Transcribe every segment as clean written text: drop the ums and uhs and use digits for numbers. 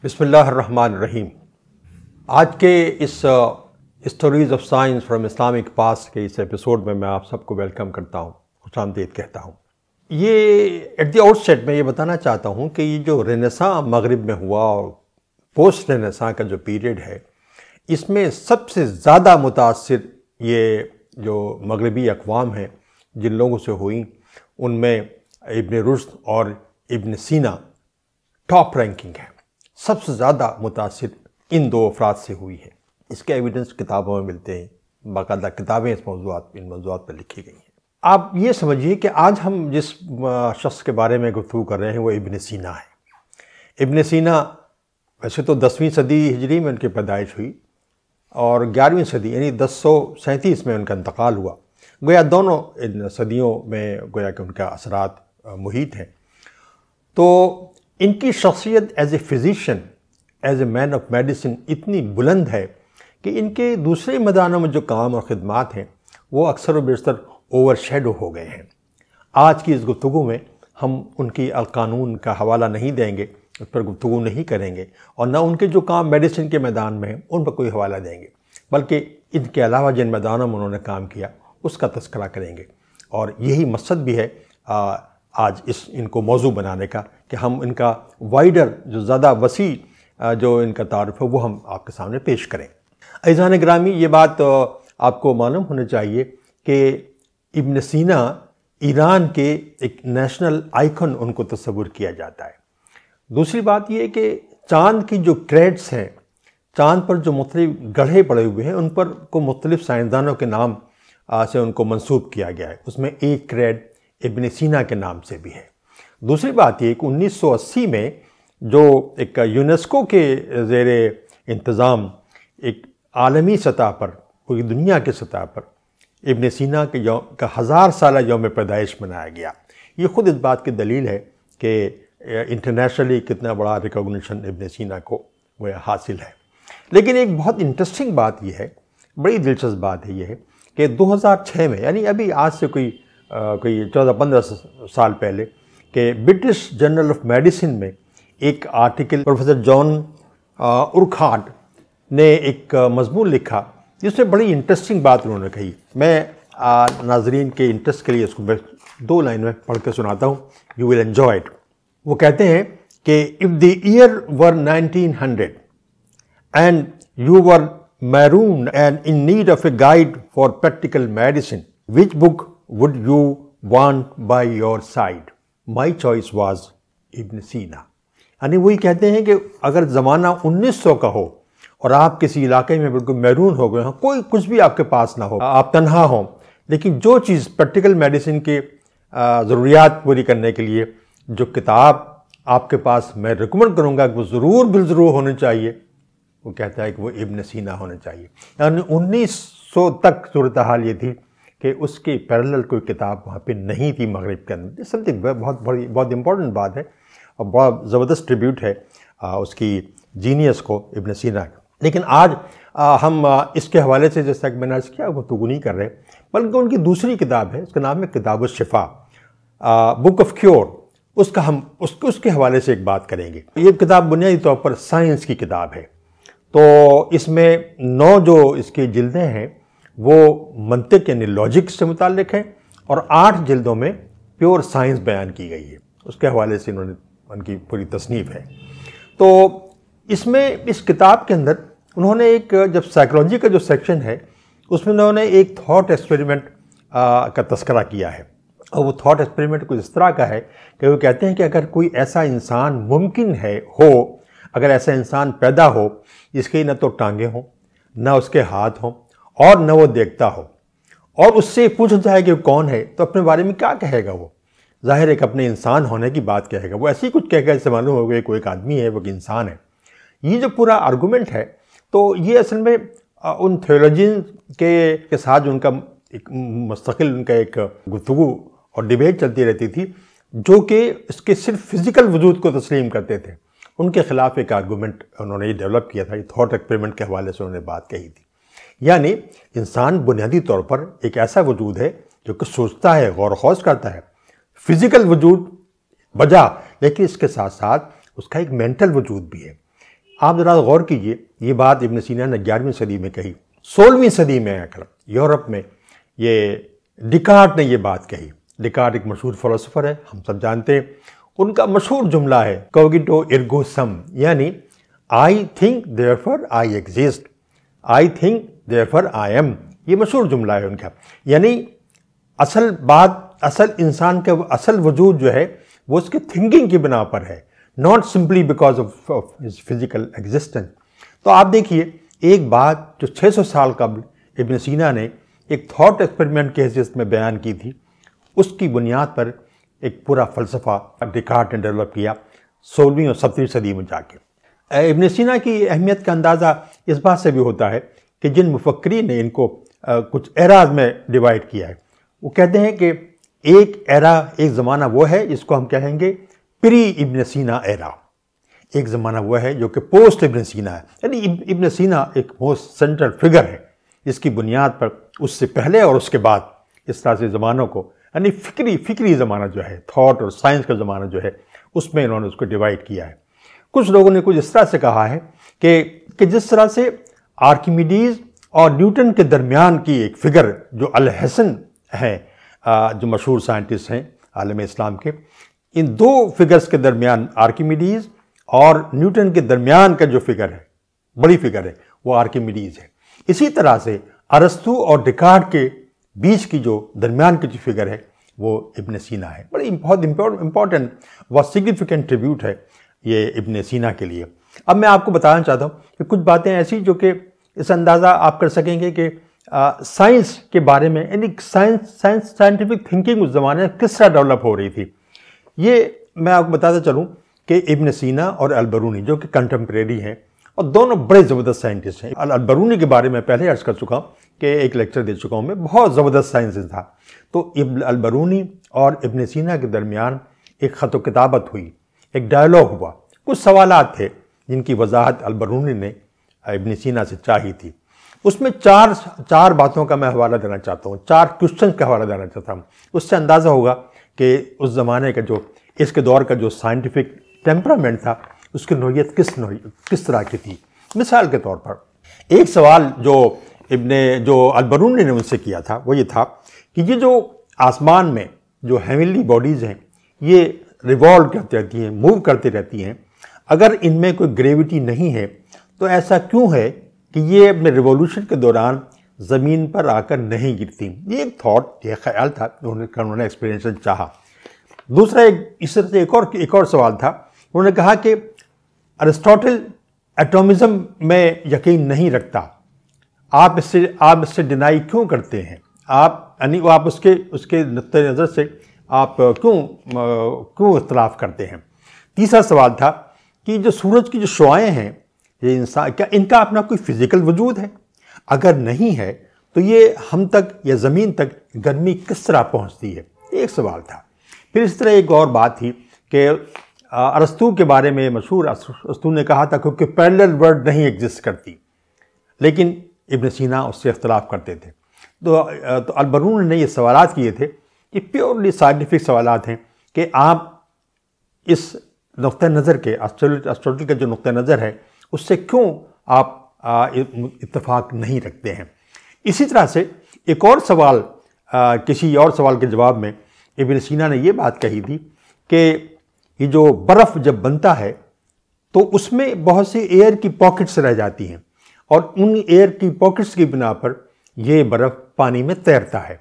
بسم اللہ الرحمن الرحیم۔ آج کے اس stories of science from Islamic past کے اس ایپیسوڈ میں آپ سب کو ویلکم کرتا ہوں، خوش آمدید کہتا ہوں۔ یہ ایٹ دی آؤٹ سیٹ میں یہ بتانا چاہتا ہوں کہ یہ جو رینیساں مغرب میں ہوا اور پوسٹ رینیساں کا جو پیریڈ ہے، اس میں سب سے زیادہ متاثر یہ جو مغربی اقوام ہیں جن لوگوں سے ہوئیں، ان میں ابن رشد اور ابن سینا ٹاپ رینکنگ ہے۔ سب سے زیادہ متاثر ان دو افراد سے ہوئی ہے۔ اس کے ایویڈنس کتابوں میں ملتے ہیں، باقاعدہ کتابیں ان موضوعات پر لکھی گئی ہیں۔ آپ یہ سمجھیے کہ آج ہم جس شخص کے بارے میں گفتگو کر رہے ہیں وہ ابن سینا ہے۔ ابن سینا ویسے تو 10ویں صدی ہجری میں ان کی پیدائش ہوئی اور 11ویں صدی یعنی 1037 میں ان کا انتقال ہوا۔ گویا دونوں ان صدیوں میں گویا کہ ان کا اثرات محیط ہیں۔ تو ان کی شخصیت is a physician, is a man of medicine اتنی بلند ہے کہ ان کے دوسرے میدانوں میں جو کام اور خدمات ہیں وہ اکثر و بیشتر اوور شیڈو ہو گئے ہیں۔ آج کی اس گفتگو میں ہم ان کی القانون کا حوالہ نہیں دیں گے، اس پر گفتگو نہیں کریں گے، اور نہ ان کے جو کام میڈیسن کے میدان میں ہیں ان پر کوئی حوالہ دیں گے، بلکہ ان کے علاوہ جن میدانوں میں انہوں نے کام کیا اس کا تذکرہ کریں گے۔ اور یہی مقصد بھی ہے آج ان کو موضوع بنانے کا کہ ہم ان کا وائڈر جو زیادہ وسیع جو ان کا تعارف ہے وہ ہم آپ کے سامنے پیش کریں۔ عزیزان گرامی، یہ بات آپ کو معلوم ہونا چاہیے کہ ابن سینا ایران کے ایک نیشنل آئیکن ان کو تصور کیا جاتا ہے۔ دوسری بات یہ ہے کہ چاند کی جو کریڈس ہیں، چاند پر جو مختلف گڑھے پڑے ہوئے ہیں، ان پر کو مختلف سائنسدانوں کے نام سے ان کو منسوب کیا گیا ہے۔ اس میں ایک کریڈ ابن سینا کے نام سے بھی ہے۔ دوسری بات یہ کہ 1980 میں جو ایک یونیسکو کے زیر انتظام ایک عالمی سطح پر، پوری دنیا کے سطح پر ابن سینا کے کا 1000 سالہ یوم پیدائش منایا گیا۔ یہ خود اس بات کی دلیل ہے کہ انٹرنیشنلی کتنا بڑا ریکگنیشن ابن سینا کو وہ حاصل ہے۔ لیکن ایک بہت انٹرسٹنگ بات یہ ہے، بڑی دلچسپ بات ہے، یہ ہے کہ 2006 میں یعنی ابھی آج سے کوئی 14-15 سال پہلے کہ برٹش جرنل آف میڈیسن میں ایک آرٹیکل پروفیسر جان اورکھارٹ نے ایک مضمون لکھا جس میں بڑی انٹرسٹنگ بات انہوں نے کہی۔ میں ناظرین کے انٹرسٹ کے لیے اس کو 2 لائن میں پڑھ کے سناتا ہوں، یو ول انجوائے اٹ۔ وہ کہتے ہیں کہ if the year were 1900 and you were marooned and in need of a guide for practical medicine, which book would you want by your side? My choice was ابن سینا۔ یعنی وہی کہتے ہیں کہ اگر زمانہ 1900 کا ہو اور آپ کسی علاقے میں بالکل میرون ہو گئے ہوں، کوئی کچھ بھی آپ کے پاس نہ ہو، آپ تنہا ہوں، لیکن جو چیز پریکٹیکل میڈیسن کے ضروریات پوری کرنے کے لیے جو کتاب آپ کے پاس میں ریکمنڈ کروں گا کہ وہ ضرور بالضرور ہونی چاہیے، وہ کہتا ہے کہ وہ ابن سینا ہونا چاہیے۔ یعنی 1900 تک صورتحال یہ تھی کہ اس کی پیرلل کوئی کتاب وہاں پہ نہیں تھی مغرب کے اندر۔ سمتھنگ بہت امپورٹنٹ بات ہے اور بہت زبردست ٹریبیوٹ ہے اس کی جینیس کو، ابن سینا کا۔ لیکن آج ہم اس کے حوالے سے جیسا کہ میں نے عرض کیا گفتگو نہیں کر رہے، بلکہ ان کی دوسری کتاب ہے، اس کا نام ہے کتاب الشفا، بک آف کیور۔ اس کا ہم اس کے حوالے سے ایک بات کریں گے۔ یہ کتاب بنیادی طور پر سائنس کی کتاب ہے، تو اس میں 9 جو اس کی جلدیں ہیں وہ منطق یعنی لاجک سے متعلق ہیں، اور 8 جلدوں میں پیور سائنس بیان کی گئی ہے۔ اس کے حوالے سے ان کی پوری تصنیف ہے۔ تو اس میں اس کتاب کے اندر انہوں نے ایک جب سائیکالوجی کا جو سیکشن ہے اس میں انہوں نے ایک تھاٹ ایکسپیریمنٹ کا تذکرہ کیا ہے، اور وہ تھاٹ ایکسپیریمنٹ کچھ اس طرح کا ہے کہ وہ کہتے ہیں کہ اگر کوئی ایسا انسان ممکن ہو، اگر ایسا انسان پیدا ہو جس کی نہ تو ٹانگیں ہوں، نہ اس کے ہاتھ ہوں، اور نہ وہ دیکھتا ہو، اور اس سے پوچھا جائے کہ وہ کون ہے تو اپنے بارے میں کیا کہے گا؟ وہ ظاہر ہے کہ اپنے انسان ہونے کی بات کہے گا، وہ ایسی کچھ کہے گا جس سے معلوم ہوگا کہ کوئی ایک آدمی ہے، وہ ایک انسان ہے۔ یہ جو پورا آرگومنٹ ہے، تو یہ اصل میں ان تھیولوجینز کے ساتھ ان کا ایک مستقل ان کا ایک گفتگو اور ڈیبیٹ چلتی رہتی تھی، جو کہ اس کے صرف فزیکل وجود کو تسلیم کرتے تھے۔ ان کے خلاف ایک آرگومنٹ انہوں نے یہ ڈیولپ کیا تھا، یہ تھاٹ ایکسپیریمنٹ کے حوالے سے انہوں نے بات کہی تھی۔ یعنی انسان بنیادی طور پر ایک ایسا وجود ہے جو کہ سوچتا ہے، غور و خوض کرتا ہے، فزیکل وجود بجا، لیکن اس کے ساتھ ساتھ اس کا ایک مینٹل وجود بھی ہے۔ آپ ذرا غور کیجئے، یہ بات ابن سینا نے 11ویں صدی میں کہی، 16ویں صدی میں آ کر یورپ میں یہ ڈیکارٹ نے یہ بات کہی۔ ڈیکارٹ ایک مشہور فلسفر ہے، ہم سب جانتے ہیں۔ ان کا مشہور جملہ ہے کوگیٹو ارگو سم، یعنی I think therefore I exist, I think therefore I am, یہ مشہور جملہ ہے ان کا۔ یعنی اصل بات، اصل انسان کا اصل وجود جو ہے وہ اس کے تھنکنگ کی بنا پر ہے، not simply because of his physical existence. تو آپ دیکھیے، ایک بات جو 600 سال قبل ابن سینا نے ایک تھاٹ ایکسپیریمنٹ کی حیثیت میں بیان کی تھی، اس کی بنیاد پر ایک پورا فلسفہ ڈیکارٹ نے ڈیولپ کیا 16ویں اور 17ویں صدی میں جا کے۔ ابن سینا کی اہمیت کا اندازہ اس بات سے بھی ہوتا ہے کہ جن مفکرین نے ان کو کچھ ایراز میں ڈیوائڈ کیا ہے، وہ کہتے ہیں کہ ایک ایرا، ایک زمانہ وہ ہے جس کو ہم کہیں گے پری ابن سینا ایرا، ایک زمانہ وہ ہے جو کہ پوسٹ ابن سینا ہے، یعنی ابن سینا ایک موسٹ سینٹرل فگر ہے جس کی بنیاد پر اس سے پہلے اور اس کے بعد اس طرح سے زمانوں کو، یعنی فکری زمانہ جو ہے، تھاٹ اور سائنس کا زمانہ جو ہے، اس میں انہوں نے اس کو ڈیوائڈ کیا ہے۔ کچھ لوگوں نے کچھ اس طرح سے کہا ہے کہ جس طرح سے آرکیمیڈیز اور نیوٹن کے درمیان کی ایک فگر جو الحسن ہیں، جو مشہور سائنٹسٹ ہیں عالم اسلام کے، ان دو فگرز کے درمیان، آرکیمیڈیز اور نیوٹن کے درمیان کا جو فگر ہے، بڑی فگر ہے، وہ آرکیمیڈیز ہے۔ اسی طرح سے ارسطو اور ڈیکارٹ کے بیچ کی جو درمیان کی جو فگر ہے وہ ابن سینا ہے۔ بڑی بہت امپورٹنٹ و سگنیفیکنٹ ٹریبیوٹ ہے یہ ابن سینا کے لیے۔ اب میں آپ کو بتانا چاہتا ہوں کہ کچھ باتیں ایسی جو کہ اس اندازہ آپ کر سکیں گے کہ سائنس کے بارے میں، یعنی سائنٹیفک تھنکنگ اس زمانے میں کس طرح ڈیولپ ہو رہی تھی۔ یہ میں آپ کو بتاتا چلوں کہ ابن سینا اور البرونی جو کہ کنٹمپریری ہیں اور دونوں بڑے زبردست سائنٹسٹ ہیں۔ البرونی کے بارے میں پہلے عرض کر چکا ہوں کہ ایک لیکچر دے چکا ہوں میں، بہت زبردست سائنسز تھا۔ تو البرونی اور ابن سینا کے درمیان ایک خط و کتابت ہوئی، ایک ڈائلاگ ہوا، کچھ سوالات تھے جن کی وضاحت البرونی نے ابن سینا سے چاہی تھی۔ اس میں چار باتوں کا میں حوالہ دینا چاہتا ہوں، 4 کوسچنز کا حوالہ دینا چاہتا ہوں۔ اس سے اندازہ ہوگا کہ اس زمانے کا جو، اس کے دور کا جو سائنٹیفک ٹیمپرامنٹ تھا، اس کی نوعیت کس طرح کی تھی۔ مثال کے طور پر ایک سوال جو البرونی نے ان سے کیا تھا وہ یہ تھا کہ یہ جو آسمان میں جو ہیونلی باڈیز ہیں یہ ریوالو کرتی رہتی ہیں، موو کرتی رہتی ہیں، اگر ان میں کوئی گریویٹی نہیں ہے تو ایسا کیوں ہے کہ یہ اپنے ریولوشن کے دوران زمین پر آ کر نہیں گرتی۔ یہ ایک تھاٹ، یہ خیال تھا، انہوں نے ایکسپیرینشن چاہا۔ دوسرا اس طرح سے ایک اور سوال تھا، انہوں نے کہا کہ ارسطاٹل ایٹومزم میں یقین نہیں رکھتا، آپ اس سے ڈینائی کیوں کرتے ہیں، آپ اس کے نقطۂ نظر سے آپ کیوں اختلاف کرتے ہیں۔ تیسرا سوال تھا کہ جو سورج کی جو شعاعیں ہیں، یہ انسان، کیا ان کا اپنا کوئی فزیکل وجود ہے؟ اگر نہیں ہے تو یہ ہم تک یا زمین تک گرمی کس طرح پہنچتی ہے؟ ایک سوال تھا۔ پھر اس طرح ایک اور بات تھی کہ ارسطو کے بارے میں مشہور، ارسطو نے کہا تھا کہ پیرلل ورلڈ نہیں ایگزسٹ کرتی، لیکن ابن سینا اس سے اختلاف کرتے تھے۔ تو البرونی نے یہ سوالات کیے تھے، یہ پیورلی سائنٹیفک سوالات ہیں کہ آپ اس نقطۂ نظر کے، ارسطاٹل کا جو نقطۂ نظر ہے اس سے کیوں آپ اتفاق نہیں رکھتے ہیں۔ اسی طرح سے ایک اور سوال، کسی اور سوال کے جواب میں ابن سینا نے یہ بات کہی تھی کہ یہ جو برف جب بنتا ہے تو اس میں بہت سی ایئر کی پاکٹس رہ جاتی ہیں، اور ان ایئر کی پاکٹس کی بنا پر یہ برف پانی میں تیرتا ہے۔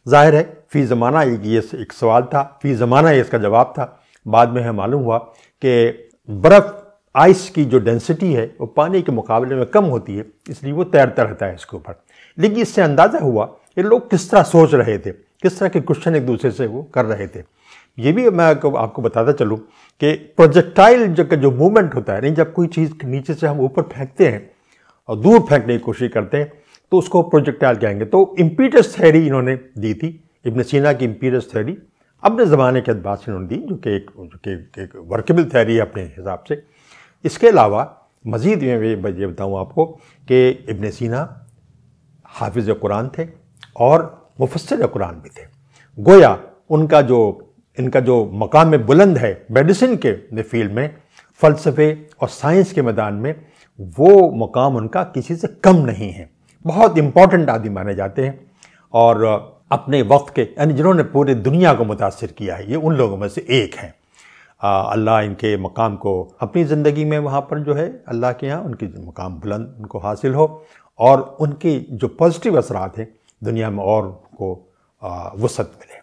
ظاہر ہے فی زمانہ یہ ایک سوال تھا، فی زمانہ یہ اس کا جواب تھا۔ بعد میں ہمیں معلوم ہوا کہ برف، آئس کی جو ڈینسٹی ہے وہ پانی کے مقابلے میں کم ہوتی ہے، اس لیے وہ تیرتا رہتا ہے اس کے اوپر۔ لیکن اس سے اندازہ ہوا کہ لوگ کس طرح سوچ رہے تھے، کس طرح کے کوشچن ایک دوسرے سے وہ کر رہے تھے۔ یہ بھی میں آپ کو بتاتا چلوں کہ پروجیکٹائل جو موومنٹ ہوتا ہے، نہیں، جب کوئی چیز نیچے سے ہم اوپر پھینکتے ہیں اور دور پھینکنے کی کوشش کرتے ہیں تو اس کو پروجیکٹائل کہیں گے۔ تو امپیڈنس تھیوری انہوں نے دی تھی، ابن سینا کی امپیڈنس تھیوری اپنے زمانے کے اعتبار سے انہوں نے دی، جو کہ ایک ورکیبل تھیوری ہے اپنے حساب سے۔ اس کے علاوہ مزید میں یہ بتاؤں آپ کو کہ ابن سینا حافظ قرآن تھے اور مفسر قرآن بھی تھے۔ گویا ان کا جو مقام بلند ہے میڈیسن کے فیلڈ میں، فلسفے اور سائنس کے میدان میں وہ مقام ان کا کسی سے کم نہیں ہے. بہت امپورٹنٹ آدمی مانے جاتے ہیں اور اپنے وقت کے یعنی جنہوں نے پورے دنیا کو متاثر کیا ہے، یہ ان لوگوں میں سے ایک ہیں. اللہ ان کے مقام کو اپنی زندگی میں وہاں پر جو ہے اللہ کے یہاں ان کی مقام بلند ان کو حاصل ہو، اور ان کی جو پازیٹیو اثرات ہیں دنیا میں اور کو وسعت ملے.